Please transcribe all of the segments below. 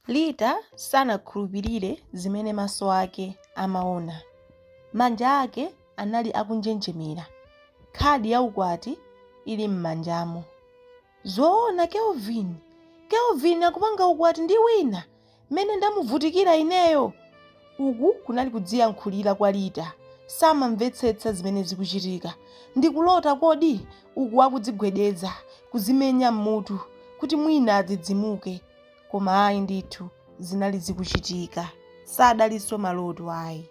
Lita sanakhulupirire zimene maso ake amaona. Manja ake anali akunjenjemera, khadi ya ukwati ili m'manjamo. Zoona Kelvin akupanga ukwati ndi wina mmene ndamuvutikira ineyo. Uku kunali kudziyankhulira kwa Lita, samamvetsetsa zimene zikuchitika. Ndikulota kodi? Uku akudzigwedeza, kuzimenya m'mutu kuti mwina adzidzimuke. Koma ayi ndithu zinali zikuchitika, sadalinso maloto ayi.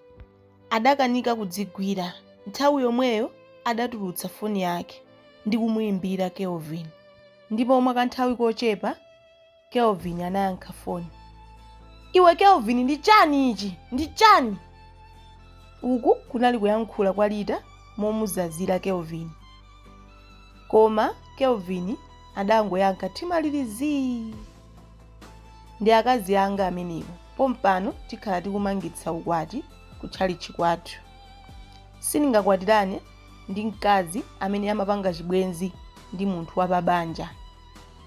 Adakanika kudzigwira. Nthawi yomweyo adatulutsa foni yake ndi kumuyimbira Kelvin. Ndipo mwa kanthawi kochepa Kelvin anayankha foni. Iwe Kelvin, ndi chani ichi? Ndi chani? Uku kunali kuyankhula kwa Lita momuzazira Kelvin. Koma Kelvin adangoyankha timalirizi. Ndi akazi anga amenewo, pompano tikhala tikumangitsa ukwati kutchalichi kwathu. Sindingakwatirane ndi mkazi amene amapanga chibwenzi ndi munthu wa pabanja.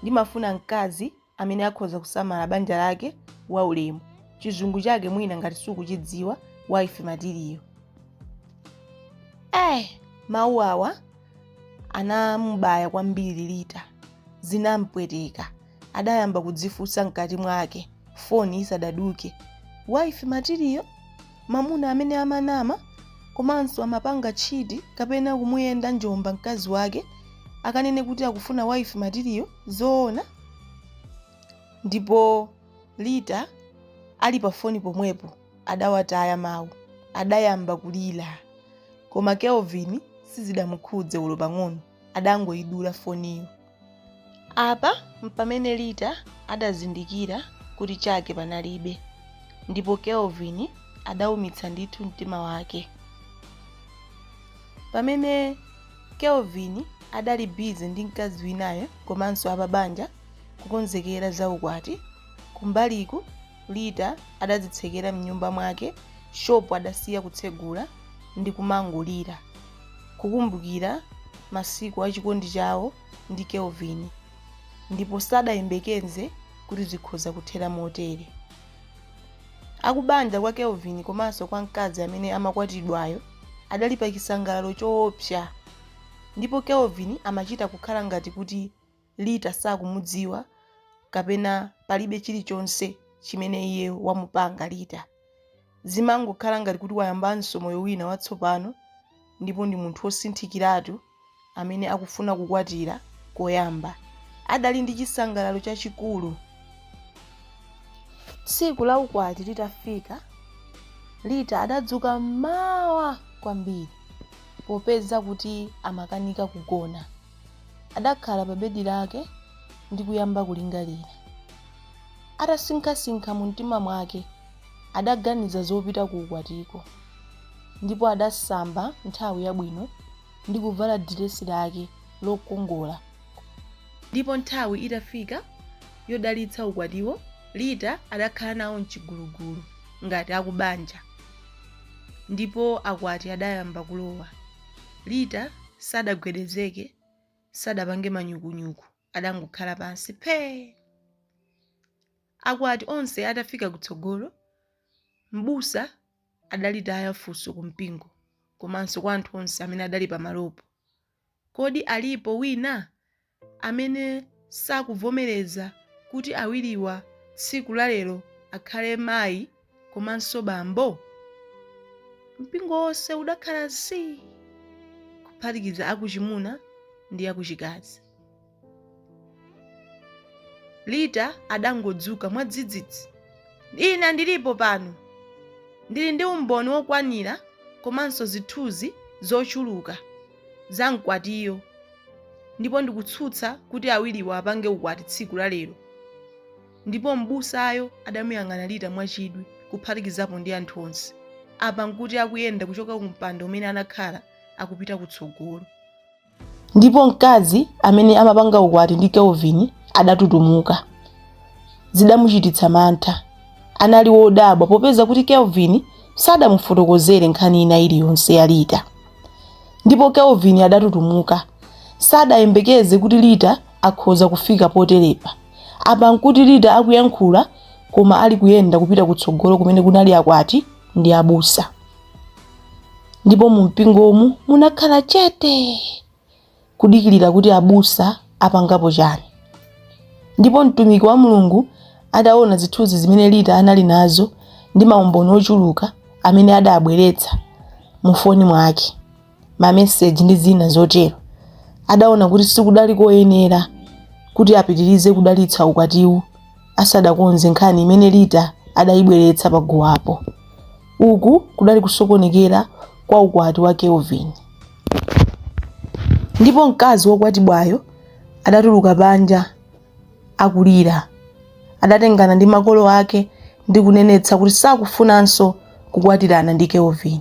Ndimafuna mkazi amene akhoza kusamala banja lake waulemu, chizungu chake mwina ngati sukuchidziwa, wife material. Mawu awa anamubaya kwambiri Lita, zinampweteka. Adayamba kudzifunsa mkati mwake, foni isadaduke. Wife material? Mamuna amene amanama komanso amapanga tchiti kapena kumuyenda njomba mkazi wake akanene kuti akufuna wife material? Zoona? Ndipo Lita ali pa foni pomwepo adawataya mawu, adayamba kulira. Koma Kelvin sizidamukhudze ulo pang'ono, adangoyidula foniyo. Apa mpamene Lita adazindikira kuti chake panalibe, ndipo Kelvin adaumitsa ndithu mtima wake. Pamene Kelvin adali busy ndi mkazi winayo komanso apabanja kukonzekera za ukwati, kumbaliku Lita adadzitsekera mnyumba mwake, shopu adasiya kutsegula ndi kumangolira, kukumbukira masiku achikondi chawo ndi Kelvin. Ndipo sadayembekeze kuti zikhoza kuthera motere. Akubanja kwa Kelvin komanso kwa mkazi amene amakwatidwayo adali pa chisangalalo choopsa. Ndipo Kelvin amachita kukhala ngati kuti Lita sakumudziwa kapena palibe chilichonse chimene iye wamupanga Lita. Zimangokhala ngati kuti wayambanso moyo wina watsopano, ndipo ndi munthu wosinthikiratu amene akufuna kukwatira koyamba. Adali ndi chisangalalo chachikulu. Tsiku la ukwati litafika, Lita adadzuka mawa kwambiri popeza kuti amakanika kugona. Adakhala pa bedi lake ndi kuyamba kulingalira. Atasinkhasinkha mu mtima mwake, adaganiza zopita ku ukwatiko. Ndipo adasamba nthawi yabwino ndi kuvala diresi lake lokongola. Ndipo nthawi itafika yodalitsa ukwatiwo, Lita adakhala nawo mchigulugulu ngati akubanja. Ndipo akwati adayamba kulowa. Lita sadagwedezeke, sadapange manyukunyuku, adangokhala pansi phee. Akwati onse atafika kutsogolo, mbusa adalitaya funso kumpingo komanso kwa anthu onse amene adali pamalopo. Kodi alipo wina amene sakuvomereza kuti awiriwa tsiku la lero akhale mayi komanso bambo? Mpingo wonse udakhala zii, kuphatikiza akuchimuna ndi akuchikazi. Lita adangodzuka mwadzidzidzi. Ina ndilipo pano, ndili ndi umboni wokwanira komanso zithunzi zochuluka za mkwatiyo, ndipo ndikutsutsa kuti awiriwa apange ukwati tsiku la lero. Ndipo mbusayo adamuyang'ana Lita mwachidwi kuphatikizapo ndi anthu onse. Apa nkuti akuyenda kuchoka ku mpando umene anakhala akupita kutsogolo. Ndipo mkazi amene amapanga ukwati ndi Kelvin adatutumuka. Zidamuchititsa mantha. Anali wodabwa popeza kuti Kelvin sadamufotokozere nkhani ina iliyonse ya Lita. Ndipo Kelvin adatutumuka. Sadayembekeze kuti Lita akhoza kufika poterepa. Apa nkuti Lita akuyankhula koma ali kuyenda kupita kutsogolo kumene kunali akwati ndi abusa. Ndipo mu mpingomu munakhala chete kudikirira kuti abusa apangapo chani. Ndipo mtumiki wa Mulungu adaona zithunzi zimene Rita anali nazo ndi maumboni ochuluka amene adabweretsa mu foni mwake, mameseji ndi zina zotero, adaona kuti sikudali koyenera kuti apitirize kudalitsa ukwatiwu asadakonze nkhani imene Rita adayibweretsa paguwapo. Uku kudali kusokonekera kwa ukwati wa Kelvin. Ndipo mkazi wokwatibwayo adatuluka panja akulira, adatengana ndi makolo ake ndi kunenetsa kuti sakufunanso kukwatirana ndi Kelvin.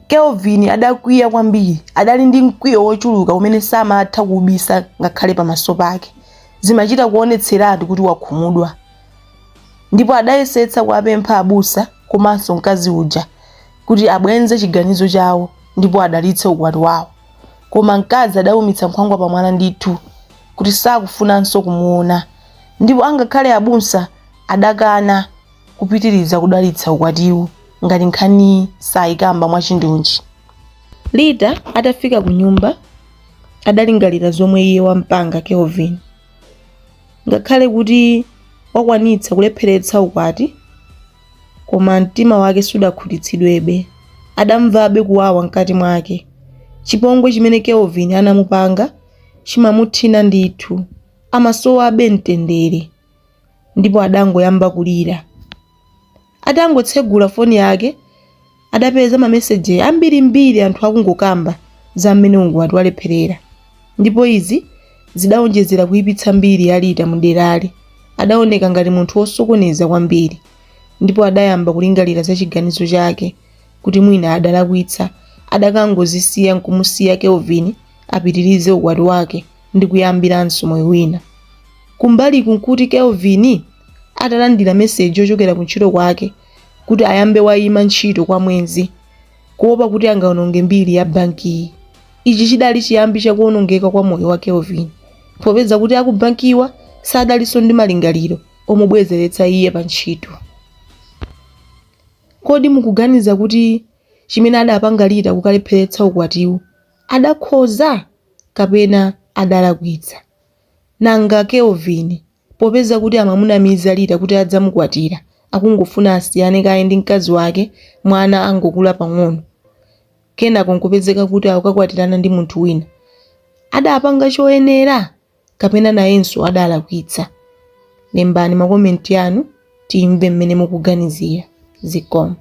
Kelvin adakwiya kwambiri, adali ndi mkwiyo wochuluka umene samatha kuubisa ngakhale pamaso pake, zimachita kuonetseratu kuti wakhumudwa. Ndipo adayesetsa kuwapempha abusa komanso mkazi uja kuti abwenze chiganizo chawo ndipo adalitse ukwati wawo, koma mkazi adawumitsa nkhwangwa pamwala ndithu kuti sakufunanso kumuona, ndipo angakhale abusa adakana kupitiriza kudalitsa ukwatiwu ngati nkhani sayikamba mwachindunji. Rita atafika ku nyumba adalingalira zomwe iye wampanga Kelvin. Ngakhale kuti wakwanitsa kulepheretsa ukwati, koma mtima wake sudakhutitsidwebe, adamvabe kuwawa mkati mwake. Chipongwe chimene Kelvin anamupanga chimamuthina ndithu, amasowabe mtendere, ndipo adangoyamba kulira. Atangotsegula foni yake adapeza mameseji ambirimbiri anthu akungokamba za mmene ukwati walepherera, ndipo izi zidawonjezera kuyipitsa mbiri ya Rita muderali. Adaoneka ngati munthu wosokoneza kwambiri, ndipo adayamba kulingalira za chiganizo chake kuti mwina adalakwitsa, adakangozisiya nkumusiya Kelvin apitirize ukwati wake ndi kuyambiranso moyo wina. Kumbali kunkuti Kelvin atalandira meseji ochokera kuntchito kwake kuti ayambe wayima ntchito kwa mwezi, kuopa kuti angaononge mbiri ya banki. Ichi chidali chiyambi chakuonongeka kwa moyo wa Kelvin, popeza kuti akubankiwa sadaliso ndi malingaliro omubwezeretsa iye pa ntchito. Kodi mukuganiza kuti chimene adapanga Rita kukalepheretsa ukwatiwu adakhoza kapena adalakwitsa? Nanga Kelvin, popeza kuti amamunamiza Rita kuti adzamukwatira, akungofuna asiyane kaye ndi mkazi wake, mwana angokula pang'ono, kenako nkupezeka kuti akukakwatirana ndi munthu wina, adapanga choyenera kapena nayenso adalakwitsa? Lembani makomenti anu timve mmene mukuganizira. Zikomo.